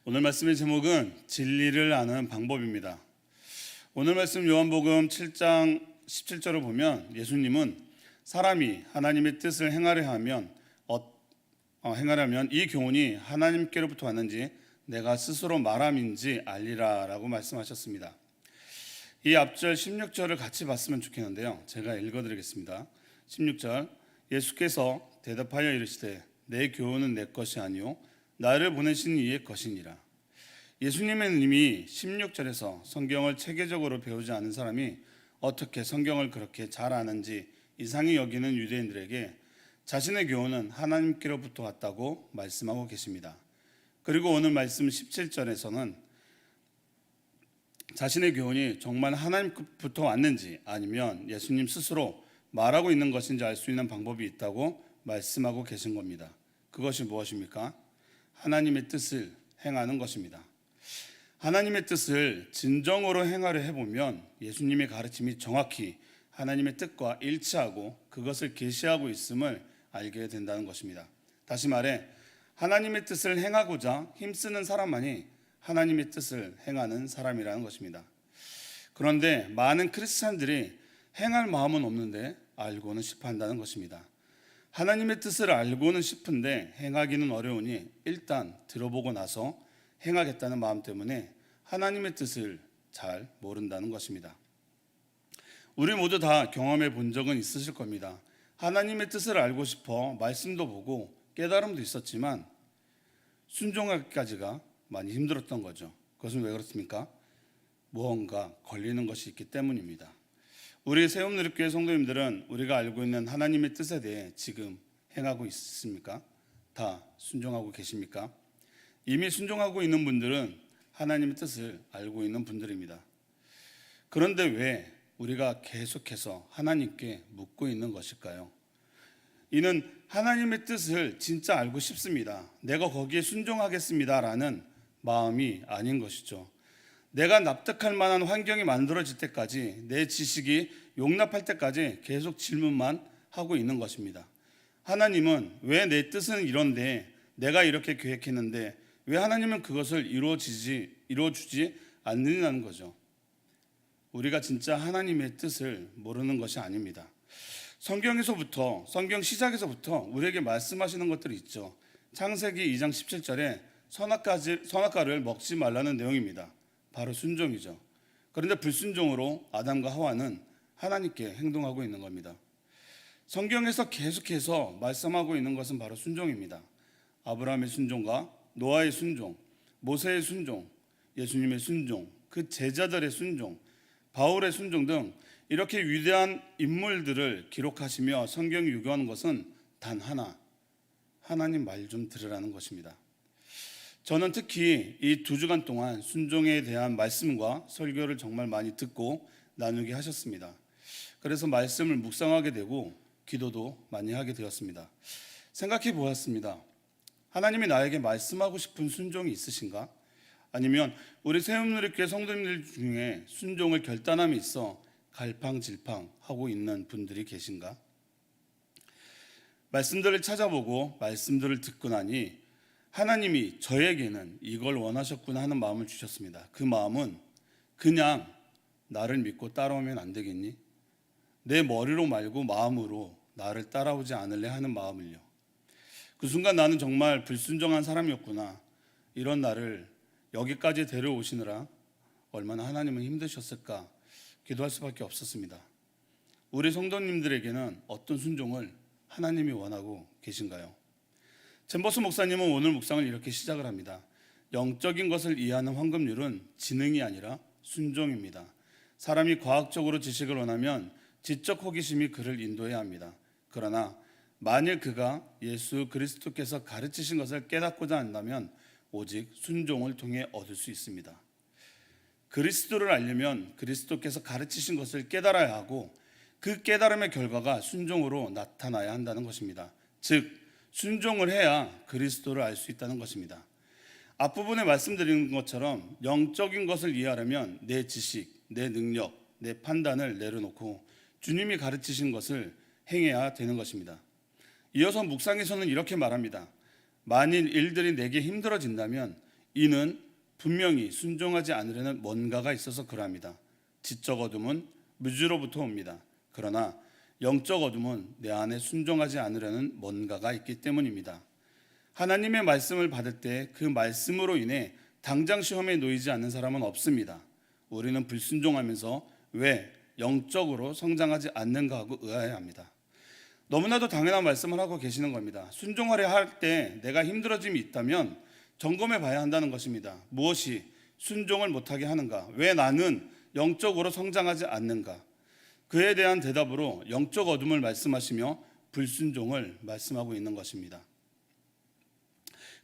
오늘 말씀의 제목은 진리를 아는 방법입니다. 오늘 말씀 요한복음 7장 17절을 보면 예수님은 사람이 하나님의 뜻을 행하려면 이 교훈이 하나님께로부터 왔는지 내가 스스로 말함인지 알리라 라고 말씀하셨습니다. 이 앞절 16절을 같이 봤으면 좋겠는데요, 제가 읽어드리겠습니다. 16절, 예수께서 대답하여 이르시되 내 교훈은 내 것이 아니요 나를 보내신 이의 것이니라. 예수님은 이미 16절에서 성경을 체계적으로 배우지 않은 사람이 어떻게 성경을 그렇게 잘 아는지 이상히 여기는 유대인들에게 자신의 교훈은 하나님께로부터 왔다고 말씀하고 계십니다. 그리고 오늘 말씀 17절에서는 자신의 교훈이 정말 하나님부터 왔는지 아니면 예수님 스스로 말하고 있는 것인지 알 수 있는 방법이 있다고 말씀하고 계신 겁니다. 그것이 무엇입니까? 하나님의 뜻을 행하는 것입니다. 하나님의 뜻을 진정으로 행하려 해보면 예수님의 가르침이 정확히 하나님의 뜻과 일치하고 그것을 계시하고 있음을 알게 된다는 것입니다. 다시 말해 하나님의 뜻을 행하고자 힘쓰는 사람만이 하나님의 뜻을 행하는 사람이라는 것입니다. 그런데 많은 크리스찬들이 행할 마음은 없는데 알고는 싶어 한다는 것입니다. 하나님의 뜻을 알고는 싶은데 행하기는 어려우니 일단 들어보고 나서 행하겠다는 마음 때문에 하나님의 뜻을 잘 모른다는 것입니다. 우리 모두 다 경험해 본 적은 있으실 겁니다. 하나님의 뜻을 알고 싶어 말씀도 보고 깨달음도 있었지만 순종하기까지가 많이 힘들었던 거죠. 그것은 왜 그렇습니까? 무언가 걸리는 것이 있기 때문입니다. 우리 새움누리교회 성도님들은 우리가 알고 있는 하나님의 뜻에 대해 지금 행하고 있습니까? 다 순종하고 계십니까? 이미 순종하고 있는 분들은 하나님의 뜻을 알고 있는 분들입니다. 그런데 왜 우리가 계속해서 하나님께 묻고 있는 것일까요? 이는 하나님의 뜻을 진짜 알고 싶습니다, 내가 거기에 순종하겠습니다 라는 마음이 아닌 것이죠. 내가 납득할 만한 환경이 만들어질 때까지, 내 지식이 용납할 때까지 계속 질문만 하고 있는 것입니다. 하나님은 왜 내 뜻은 이런데, 내가 이렇게 계획했는데 왜 하나님은 그것을 이루어주지 않느냐는 거죠. 우리가 진짜 하나님의 뜻을 모르는 것이 아닙니다. 성경 시작에서부터 우리에게 말씀하시는 것들이 있죠. 창세기 2장 17절에 선악과를 먹지 말라는 내용입니다. 바로 순종이죠. 그런데 불순종으로 아담과 하와는 하나님께 행동하고 있는 겁니다. 성경에서 계속해서 말씀하고 있는 것은 바로 순종입니다. 아브라함의 순종과 노아의 순종, 모세의 순종, 예수님의 순종, 그 제자들의 순종, 바울의 순종 등 이렇게 위대한 인물들을 기록하시며 성경이 유교하는 것은 단 하나, 하나님 말 좀 들으라는 것입니다. 저는 특히 이 2주간 동안 순종에 대한 말씀과 설교를 정말 많이 듣고 나누게 하셨습니다. 그래서 말씀을 묵상하게 되고 기도도 많이 하게 되었습니다. 생각해 보았습니다. 하나님이 나에게 말씀하고 싶은 순종이 있으신가? 아니면 우리 새움누리교회 성도님들 중에 순종을 결단함이 있어 갈팡질팡하고 있는 분들이 계신가? 말씀들을 찾아보고 말씀들을 듣고 나니 하나님이 저에게는 이걸 원하셨구나 하는 마음을 주셨습니다. 그 마음은 그냥 나를 믿고 따라오면 안 되겠니? 내 머리로 말고 마음으로 나를 따라오지 않을래 하는 마음을요. 그 순간 나는 정말 불순종한 사람이었구나. 이런 나를 여기까지 데려오시느라 얼마나 하나님은 힘드셨을까 기도할 수밖에 없었습니다. 우리 성도님들에게는 어떤 순종을 하나님이 원하고 계신가요? 잼버스 목사님은 오늘 묵상을 이렇게 시작을 합니다. 영적인 것을 이해하는 황금률은 지능이 아니라 순종입니다. 사람이 과학적으로 지식을 원하면 지적 호기심이 그를 인도해야 합니다. 그러나 만일 그가 예수 그리스도께서 가르치신 것을 깨닫고자 한다면 오직 순종을 통해 얻을 수 있습니다. 그리스도를 알려면 그리스도께서 가르치신 것을 깨달아야 하고 그 깨달음의 결과가 순종으로 나타나야 한다는 것입니다. 즉 순종을 해야 그리스도를 알 수 있다는 것입니다. 앞부분에 말씀드린 것처럼 영적인 것을 이해하려면 내 지식, 내 능력, 내 판단을 내려놓고 주님이 가르치신 것을 행해야 되는 것입니다. 이어서 묵상에서는 이렇게 말합니다. 만일 일들이 내게 힘들어진다면 이는 분명히 순종하지 않으려는 뭔가가 있어서 그러합니다. 지적 어둠은 무지로부터 옵니다. 그러나 영적 어둠은 내 안에 순종하지 않으려는 뭔가가 있기 때문입니다. 하나님의 말씀을 받을 때 그 말씀으로 인해 당장 시험에 놓이지 않는 사람은 없습니다. 우리는 불순종하면서 왜 영적으로 성장하지 않는가 하고 의아해합니다. 너무나도 당연한 말씀을 하고 계시는 겁니다. 순종하려 할 때 내가 힘들어짐이 있다면 점검해 봐야 한다는 것입니다. 무엇이 순종을 못하게 하는가? 왜 나는 영적으로 성장하지 않는가? 그에 대한 대답으로 영적 어둠을 말씀하시며 불순종을 말씀하고 있는 것입니다.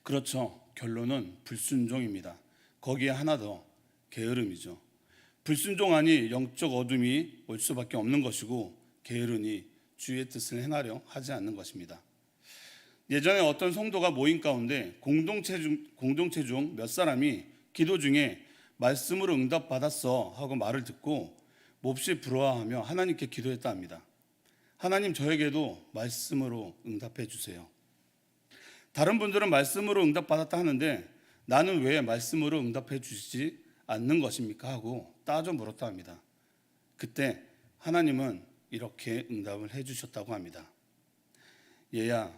그렇죠. 결론은 불순종입니다. 거기에 하나 더 게으름이죠. 불순종하니 영적 어둠이 올 수밖에 없는 것이고 게으르니 주의 뜻을 행하려 하지 않는 것입니다. 예전에 어떤 성도가 모임 가운데 공동체 중 몇 사람이 기도 중에 말씀으로 응답받았어 하고 말을 듣고 몹시 부러워하며 하나님께 기도했다 합니다. 하나님 저에게도 말씀으로 응답해 주세요. 다른 분들은 말씀으로 응답받았다 하는데 나는 왜 말씀으로 응답해 주시지 않는 것입니까? 하고 따져 물었다 합니다. 그때 하나님은 이렇게 응답을 해 주셨다고 합니다. 얘야,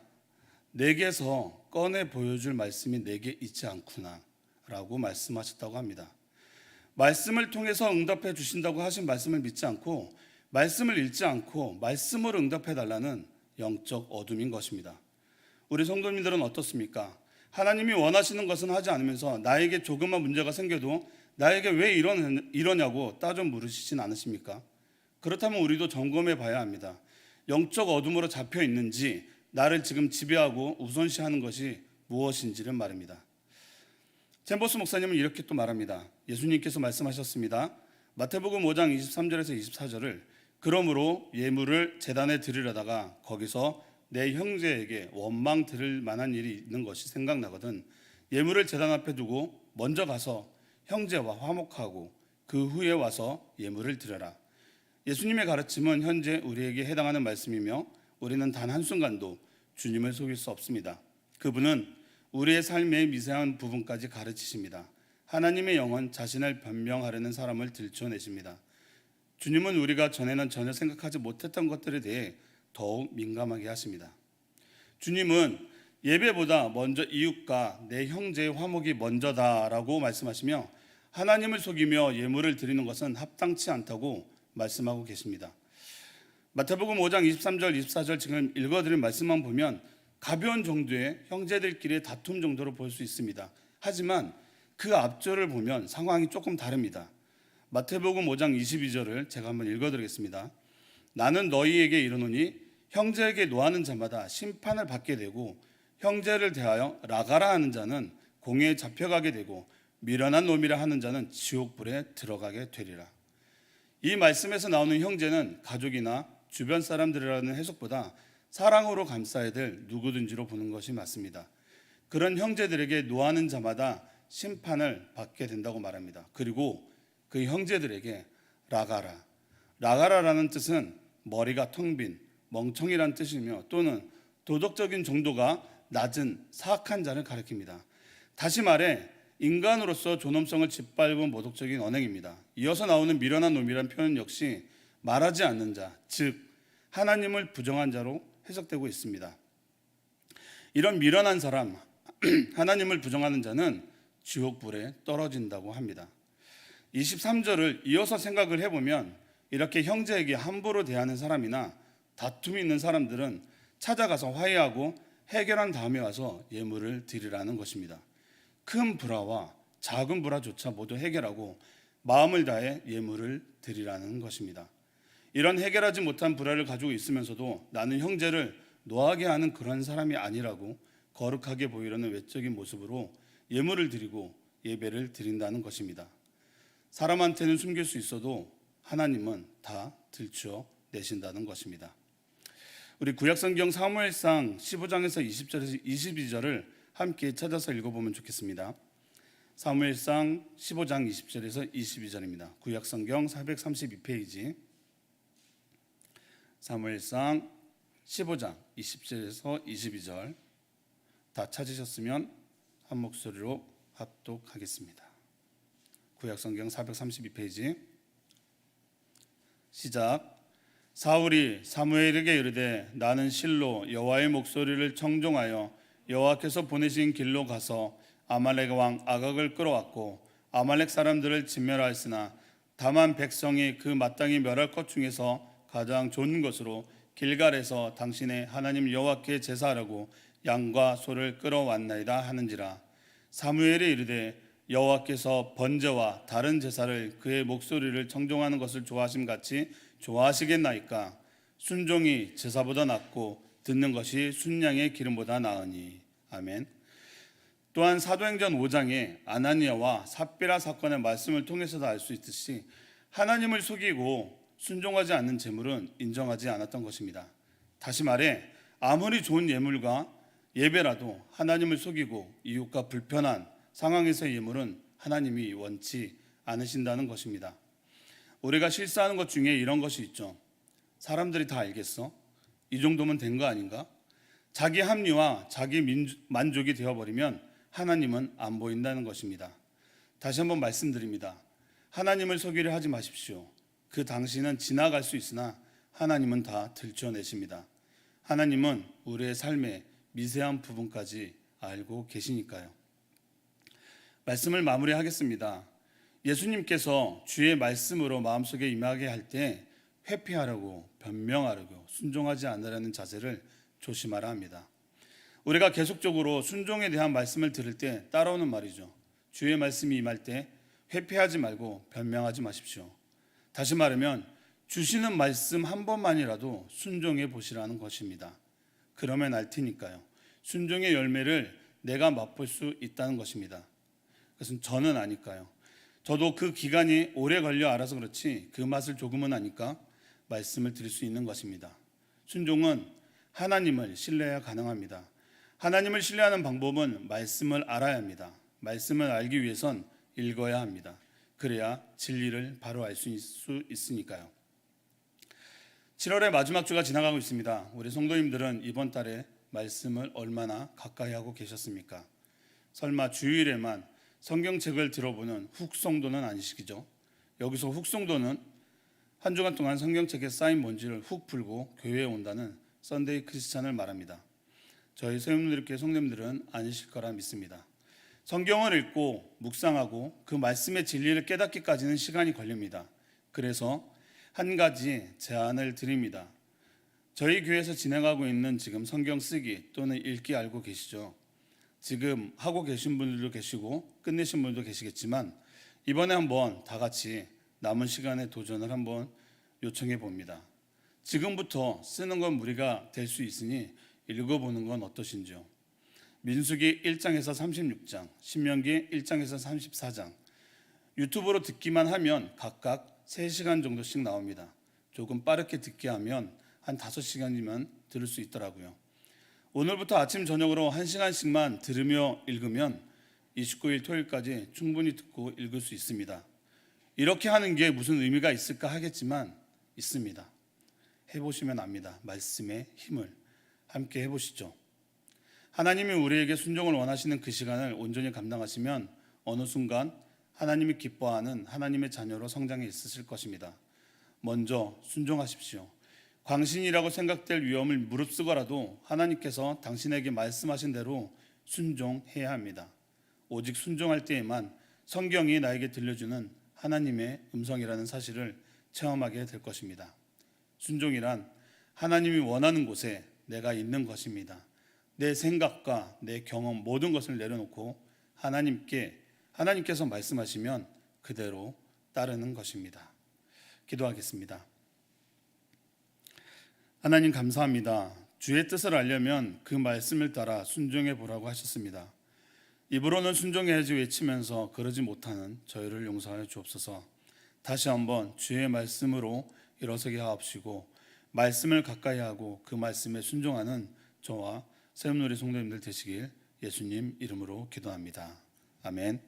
내게서 꺼내 보여줄 말씀이 내게 있지 않구나 라고 말씀하셨다고 합니다. 말씀을 통해서 응답해 주신다고 하신 말씀을 믿지 않고 말씀을 읽지 않고 말씀으로 응답해 달라는 영적 어둠인 것입니다. 우리 성도님들은 어떻습니까? 하나님이 원하시는 것은 하지 않으면서 나에게 조금만 문제가 생겨도 나에게 왜 이러냐고 따져 물으시진 않으십니까? 그렇다면 우리도 점검해 봐야 합니다. 영적 어둠으로 잡혀 있는지 나를 지금 지배하고 우선시하는 것이 무엇인지를 말입니다. 챔버스 목사님은 이렇게 또 말합니다. 예수님께서 말씀하셨습니다. 마태복음 5장 23절에서 24절을 그러므로 예물을 제단에 드리려다가 거기서 내 형제에게 원망 들을 만한 일이 있는 것이 생각나거든 예물을 제단 앞에 두고 먼저 가서 형제와 화목하고 그 후에 와서 예물을 드려라. 예수님의 가르침은 현재 우리에게 해당하는 말씀이며 우리는 단 한순간도 주님을 속일 수 없습니다. 그분은 우리의 삶의 미세한 부분까지 가르치십니다. 하나님의 영은 자신을 변명하려는 사람을 들춰내십니다. 주님은 우리가 전에는 전혀 생각하지 못했던 것들에 대해 더욱 민감하게 하십니다. 주님은 예배보다 먼저 이웃과 내 형제의 화목이 먼저다라고 말씀하시며 하나님을 속이며 예물을 드리는 것은 합당치 않다고 말씀하고 계십니다. 마태복음 5장 23절 24절 지금 읽어드린 말씀만 보면 가벼운 정도의 형제들끼리의 다툼 정도로 볼 수 있습니다. 하지만 그 앞절을 보면 상황이 조금 다릅니다. 마태복음 5장 22절을 제가 한번 읽어드리겠습니다. 나는 너희에게 이르노니 형제에게 노하는 자마다 심판을 받게 되고 형제를 대하여 라가라 하는 자는 공회에 잡혀가게 되고 미련한 놈이라 하는 자는 지옥불에 들어가게 되리라. 이 말씀에서 나오는 형제는 가족이나 주변 사람들이라는 해석보다 사랑으로 감싸야 될 누구든지로 보는 것이 맞습니다. 그런 형제들에게 노하는 자마다 심판을 받게 된다고 말합니다. 그리고 그 형제들에게 라가라라는 뜻은 머리가 텅 빈 멍청이란 뜻이며 또는 도덕적인 정도가 낮은 사악한 자를 가리킵니다. 다시 말해 인간으로서 존엄성을 짓밟은 모독적인 언행입니다. 이어서 나오는 미련한 놈이란 표현 역시 말하지 않는 자, 즉 하나님을 부정한 자로 해석되고 있습니다. 이런 미련한 사람, 하나님을 부정하는 자는 지옥불에 떨어진다고 합니다. 23절을 이어서 생각을 해보면 이렇게 형제에게 함부로 대하는 사람이나 다툼이 있는 사람들은 찾아가서 화해하고 해결한 다음에 와서 예물을 드리라는 것입니다. 큰 불화와 작은 불화조차 모두 해결하고 마음을 다해 예물을 드리라는 것입니다. 이런 해결하지 못한 불화를 가지고 있으면서도 나는 형제를 노하게 하는 그런 사람이 아니라고 거룩하게 보이려는 외적인 모습으로 예물을 드리고 예배를 드린다는 것입니다. 사람한테는 숨길 수 있어도 하나님은 다 들춰내신다는 것입니다. 우리 구약성경 사무엘상 15장에서 20절에서 22절을 함께 찾아서 읽어보면 좋겠습니다. 사무엘상 15장 20절에서 22절입니다. 구약성경 432페이지 사무엘상 15장 20절에서 22절 다 찾으셨으면 한 목소리로 합독하겠습니다. 구약성경 432페이지 시작. 사울이 사무엘에게 이르되 나는 실로 여호와의 목소리를 청종하여 여호와께서 보내신 길로 가서 아말렉 왕 아각을 끌어왔고 아말렉 사람들을 진멸하였으나 다만 백성이 그 마땅히 멸할 것 중에서 가장 좋은 것으로 길갈에서 당신의 하나님 여호와께 제사하라고 양과 소를 끌어왔나이다 하는지라. 사무엘이 이르되 여호와께서 번제와 다른 제사를 그의 목소리를 청종하는 것을 좋아하심 같이 좋아하시겠나이까. 순종이 제사보다 낫고 듣는 것이 순양의 기름보다 나으니. 아멘. 또한 사도행전 5장에 아나니아와 삽비라 사건의 말씀을 통해서도 알 수 있듯이 하나님을 속이고 순종하지 않는 제물은 인정하지 않았던 것입니다. 다시 말해 아무리 좋은 예물과 예배라도 하나님을 속이고 이웃과 불편한 상황에서의 예물은 하나님이 원치 않으신다는 것입니다. 우리가 실수하는 것 중에 이런 것이 있죠. 사람들이 다 알겠어? 이 정도면 된 거 아닌가? 자기 합리와 자기 만족이 되어버리면 하나님은 안 보인다는 것입니다. 다시 한번 말씀드립니다. 하나님을 속이려 하지 마십시오. 그 당시는 지나갈 수 있으나 하나님은 다 들춰내십니다. 하나님은 우리의 삶의 미세한 부분까지 알고 계시니까요. 말씀을 마무리하겠습니다. 예수님께서 주의 말씀으로 마음속에 임하게 할 때 회피하려고 변명하려고 순종하지 않으려는 자세를 조심하라 합니다. 우리가 계속적으로 순종에 대한 말씀을 들을 때 따라오는 말이죠. 주의 말씀이 임할 때 회피하지 말고 변명하지 마십시오. 다시 말하면 주시는 말씀 한 번만이라도 순종해 보시라는 것입니다. 그러면 알 테니까요. 순종의 열매를 내가 맛볼 수 있다는 것입니다. 그것은 저는 아니까요. 저도 그 기간이 오래 걸려 알아서 그렇지 그 맛을 조금은 아니까 말씀을 드릴 수 있는 것입니다. 순종은 하나님을 신뢰해야 가능합니다. 하나님을 신뢰하는 방법은 말씀을 알아야 합니다. 말씀을 알기 위해선 읽어야 합니다. 그래야 진리를 바로 알 수 있으니까요. 7월의 마지막 주가 지나가고 있습니다. 우리 성도님들은 이번 달에 말씀을 얼마나 가까이 하고 계셨습니까? 설마 주일에만 성경책을 들어보는 훅성도는 아니시죠? 여기서 훅성도는 한 주간 동안 성경책에 쌓인 먼지를 훅 풀고 교회에 온다는 썬데이 크리스찬을 말합니다. 저희 세움누리교회 성도님들은 아니실 거라 믿습니다. 성경을 읽고 묵상하고 그 말씀의 진리를 깨닫기까지는 시간이 걸립니다. 그래서 한 가지 제안을 드립니다. 저희 교회에서 진행하고 있는 지금 성경 쓰기 또는 읽기 알고 계시죠? 지금 하고 계신 분들도 계시고 끝내신 분들도 계시겠지만 이번에 한번 다 같이 남은 시간에 도전을 한번 요청해 봅니다. 지금부터 쓰는 건 무리가 될 수 있으니 읽어보는 건 어떠신지요? 민수기 1장에서 36장, 신명기 1장에서 34장. 유튜브로 듣기만 하면 각각 3시간 정도씩 나옵니다. 조금 빠르게 듣게 하면 한 5시간이면 들을 수 있더라고요. 오늘부터 아침 저녁으로 1시간씩만 들으며 읽으면 29일 토요일까지 충분히 듣고 읽을 수 있습니다. 이렇게 하는 게 무슨 의미가 있을까 하겠지만 있습니다. 해보시면 압니다. 말씀의 힘을 함께 해보시죠. 하나님이 우리에게 순종을 원하시는 그 시간을 온전히 감당하시면 어느 순간 하나님이 기뻐하는 하나님의 자녀로 성장해 있으실 것입니다. 먼저 순종하십시오. 광신이라고 생각될 위험을 무릅쓰고라도 하나님께서 당신에게 말씀하신 대로 순종해야 합니다. 오직 순종할 때에만 성경이 나에게 들려주는 하나님의 음성이라는 사실을 체험하게 될 것입니다. 순종이란 하나님이 원하는 곳에 내가 있는 것입니다. 내 생각과 내 경험 모든 것을 내려놓고 하나님께서 말씀하시면 그대로 따르는 것입니다. 기도하겠습니다. 하나님 감사합니다. 주의 뜻을 알려면 그 말씀을 따라 순종해 보라고 하셨습니다. 입으로는 순종해야지 외치면서 그러지 못하는 저희를 용서하여 주옵소서. 다시 한번 주의 말씀으로 일어서게 하옵시고 말씀을 가까이 하고 그 말씀에 순종하는 저와 세움누리 성도님들 되시길 예수님 이름으로 기도합니다. 아멘.